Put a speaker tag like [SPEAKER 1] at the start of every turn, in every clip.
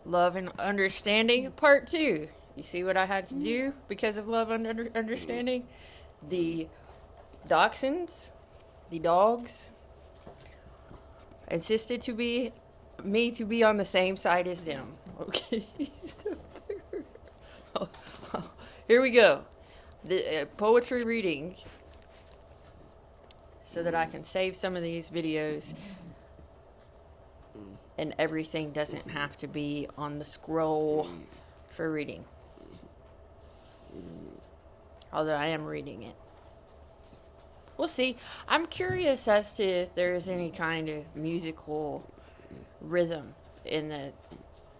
[SPEAKER 1] Love and Understanding, Part 2. You see what I had to do because of love and understanding? The dachshunds, the dogs, insisted to be me to be on the same side as them. Okay. Here we go. The poetry reading so that I can save some of these videos and everything doesn't have to be on the scroll for reading. Although I am reading it. We'll see. I'm curious as to if there is any kind of musical rhythm in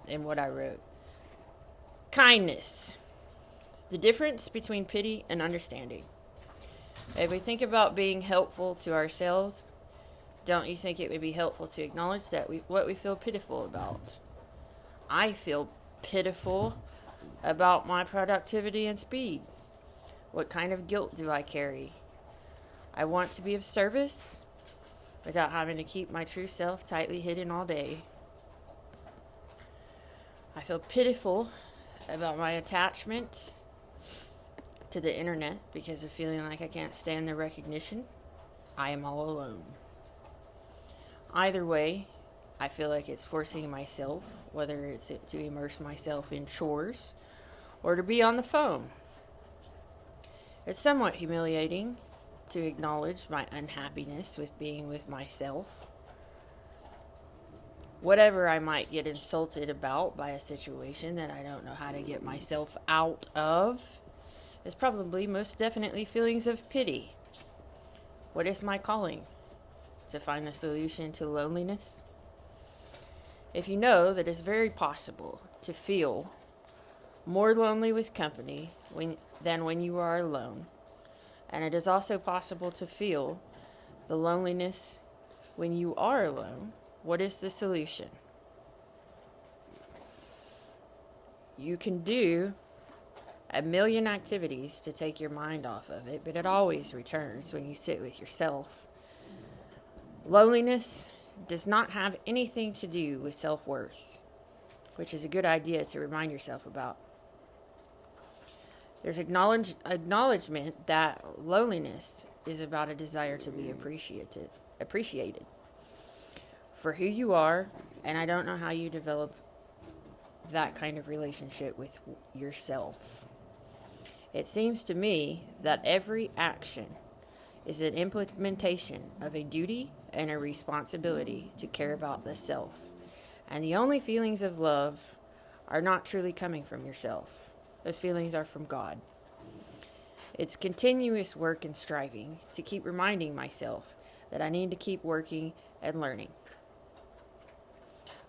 [SPEAKER 1] what I wrote. Kindness. The difference between pity and understanding. If we think about being helpful to ourselves, don't you think it would be helpful to acknowledge that what we feel pitiful about? I feel pitiful about my productivity and speed. What kind of guilt do I carry? I want to be of service without having to keep my true self tightly hidden all day. I feel pitiful about my attachment to the internet because of feeling like I can't stand the recognition. I am all alone. Either way, I feel like it's forcing myself, whether it's to immerse myself in chores or to be on the phone. It's somewhat humiliating to acknowledge my unhappiness with being with myself. Whatever I might get insulted about by a situation that I don't know how to get myself out of is probably most definitely feelings of pity. What is my calling? To find the solution to loneliness? If you know that it's very possible to feel more lonely with company than when you are alone, and it is also possible to feel the loneliness when you are alone, what is the solution? You can do a million activities to take your mind off of it, but it always returns when you sit with yourself. Loneliness does not have anything to do with self-worth, which is a good idea to remind yourself about. There's acknowledgement that loneliness is about a desire to be appreciated for who you are, and I don't know how you develop that kind of relationship with yourself. It seems to me that every action is an implementation of a duty and a responsibility to care about the self. And the only feelings of love are not truly coming from yourself. Those feelings are from God. It's continuous work and striving to keep reminding myself that I need to keep working and learning.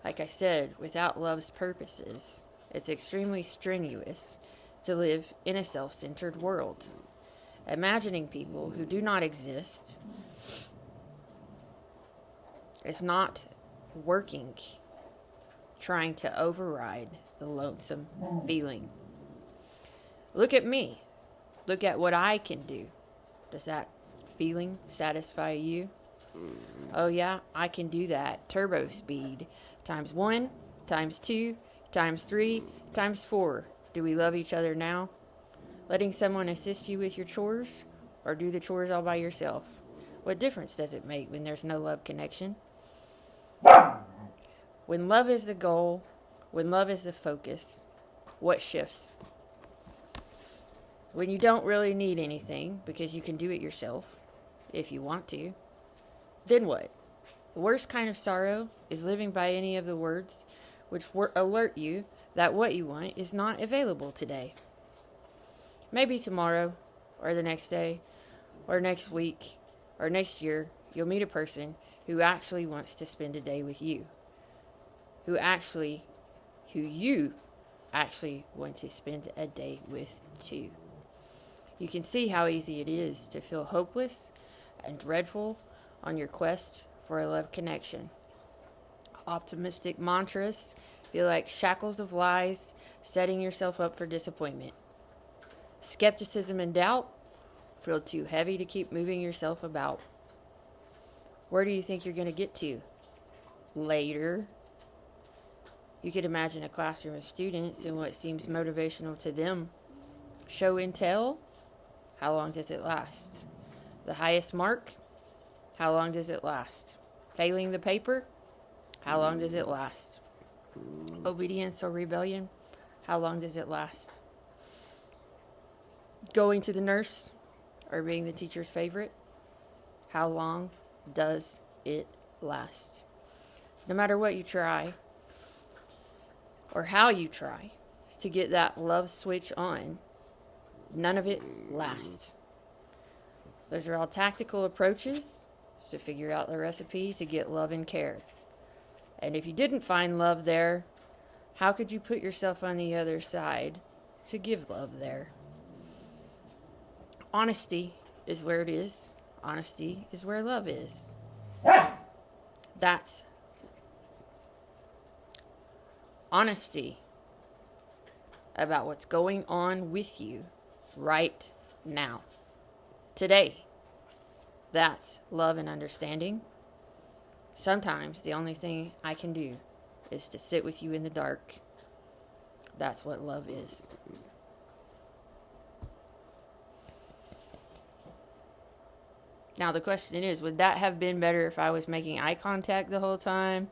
[SPEAKER 1] Like I said, without love's purposes, it's extremely strenuous to live in a self-centered world. Imagining people who do not exist is not working, trying to override the lonesome feeling. Look at me. Look at what I can do. Does that feeling satisfy you? Oh yeah, I can do that. Turbo speed. Times 1, times 2, times 3, times 4. Do we love each other now? Letting someone assist you with your chores? Or do the chores all by yourself? What difference does it make when there's no love connection? When love is the goal, when love is the focus, what shifts? When you don't really need anything because you can do it yourself, if you want to, then what? The worst kind of sorrow is living by any of the words which alert you that what you want is not available today. Maybe tomorrow, or the next day, or next week, or next year, you'll meet a person who actually wants to spend a day with you. Who you actually want to spend a day with too. You can see how easy it is to feel hopeless and dreadful on your quest for a love connection. Optimistic mantras feel like shackles of lies, setting yourself up for disappointment. Skepticism and doubt feel too heavy to keep moving yourself about. Where do you think you're going to get to? Later. You could imagine a classroom of students and what seems motivational to them. Show and tell, how long does it last? The highest mark, how long does it last? Failing the paper, how long does it last? Obedience or rebellion, how long does it last? Going to the nurse or being the teacher's favorite, how long does it last? No matter what you try or how you try to get that love switch on, none of it lasts. Those are all tactical approaches to figure out the recipe to get love and care. And if you didn't find love there, how could you put yourself on the other side to give love there? Honesty is where it is. Honesty is where love is. That's honesty about what's going on with you right now, today. That's love and understanding. Sometimes the only thing I can do is to sit with you in the dark. That's what love is. Now the question is, would that have been better if I was making eye contact the whole time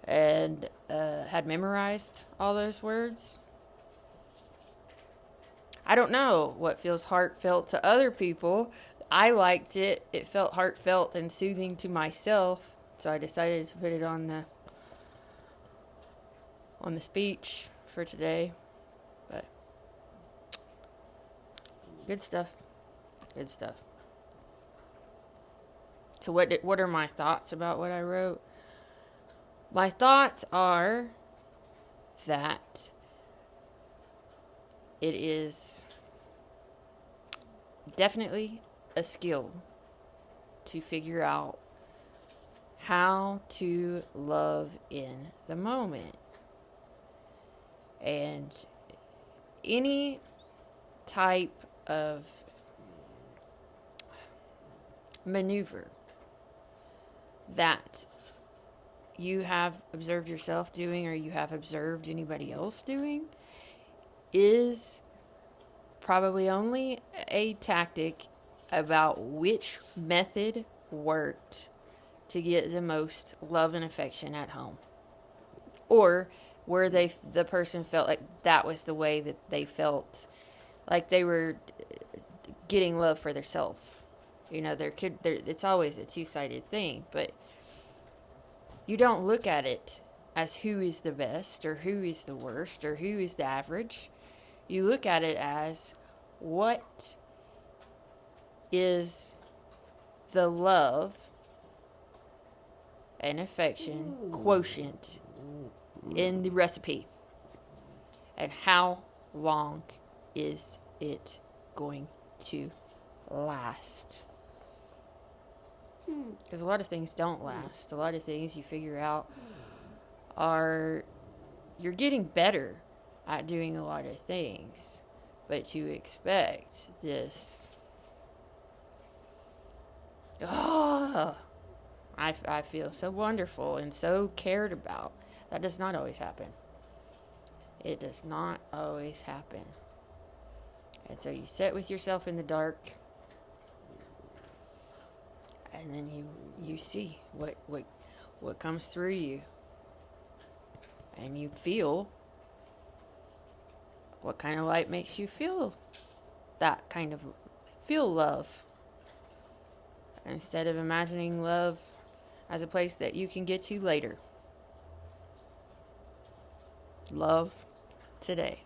[SPEAKER 1] and had memorized all those words? I don't know what feels heartfelt to other people. I liked it. It felt heartfelt and soothing to myself, so I decided to put it on the speech for today. But good stuff. Good stuff. So what are my thoughts about what I wrote? My thoughts are that it is definitely a skill to figure out how to love in the moment. And any type of maneuver that you have observed yourself doing or you have observed anybody else doing is probably only a tactic about which method worked to get the most love and affection at home, or where the person felt like that was the way that they felt like they were getting love for themselves. You know, it's always a two-sided thing, but you don't look at it as who is the best or who is the worst or who is the average. You look at it as what is the love and affection quotient in the recipe, and how long is it going to last? Because a lot of things don't last. A lot of things you figure out you're getting better at doing a lot of things, but to expect this, I feel so wonderful and so cared about. That does not always happen. It does not always happen. And so you sit with yourself in the dark, and then you see what comes through you, and you feel what kind of light makes you feel that kind of love, instead of imagining love as a place that you can get to later. Love today.